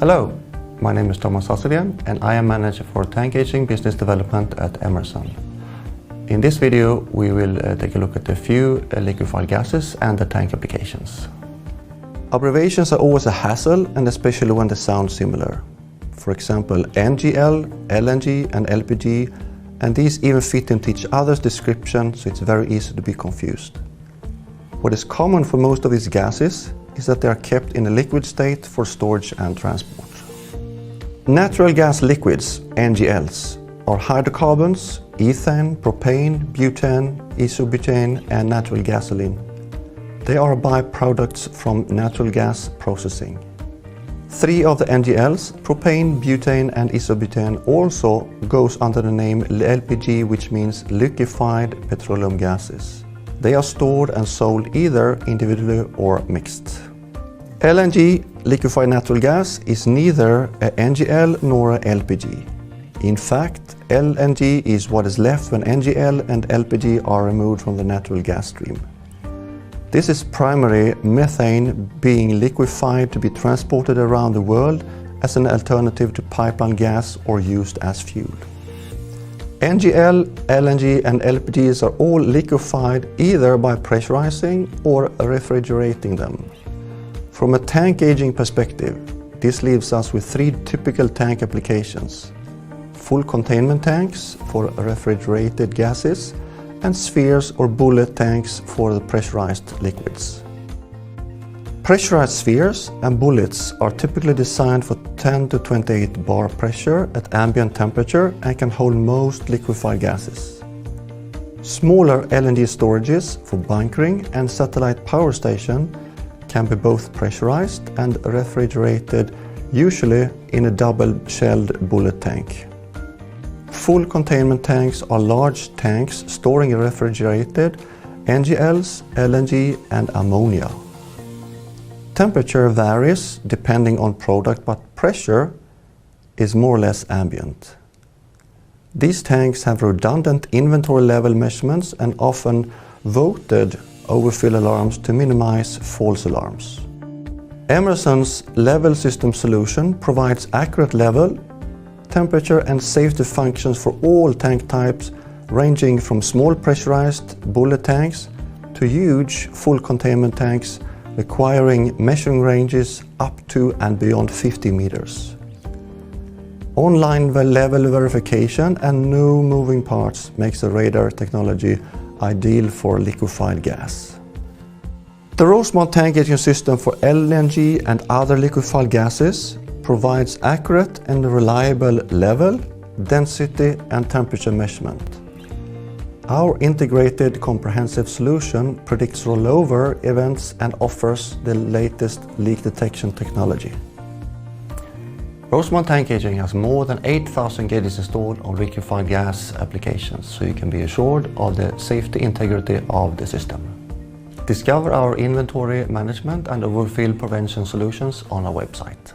Hello, my name is Thomas and I am Manager for Tank Aging Business Development at Emerson. In this video we will take a look at a few liquefied gases and the tank applications. Abbreviations are always a hassle, and especially when they sound similar. For example, NGL, LNG and LPG, and these even fit into each other's description, so it's very easy to be confused. What is common for most of these gases is that they are kept in a liquid state for storage and transport. Natural gas liquids, NGLs, are hydrocarbons, ethane, propane, butane, isobutane and natural gasoline. They are byproducts from natural gas processing. Three of the NGLs, propane, butane and isobutane, also goes under the name LPG, which means liquefied petroleum gases. They are stored and sold either individually or mixed. LNG, liquefied natural gas, is neither a NGL nor a LPG. In fact, LNG is what is left when NGL and LPG are removed from the natural gas stream. This is primarily methane being liquefied to be transported around the world as an alternative to pipeline gas or used as fuel. NGL, LNG and LPGs are all liquefied either by pressurizing or refrigerating them. From a tank aging perspective, this leaves us with three typical tank applications: full containment tanks for refrigerated gases and spheres or bullet tanks for the pressurized liquids. Pressurized spheres and bullets are typically designed for 10 to 28 bar pressure at ambient temperature and can hold most liquefied gases. Smaller LNG storages for bunkering and satellite power station can be both pressurized and refrigerated, usually in a double-shelled bullet tank. Full containment tanks are large tanks storing refrigerated NGLs, LNG and ammonia. Temperature varies depending on product, but pressure is more or less ambient. These tanks have redundant inventory level measurements and often voted overfill alarms to minimize false alarms. Emerson's level system solution provides accurate level, temperature and safety functions for all tank types, ranging from small pressurized bullet tanks to huge full containment tanks requiring measuring ranges up to and beyond 50 meters. Online level verification and no moving parts makes the radar technology ideal for liquefied gas. The Rosemount tank aging system for LNG and other liquefied gases provides accurate and reliable level, density and temperature measurement. Our integrated comprehensive solution predicts rollover events and offers the latest leak detection technology. Rosemount tank aging has more than 8,000 gauges installed on liquefied gas applications, so you can be assured of the safety integrity of the system. Discover our inventory management and overfill prevention solutions on our website.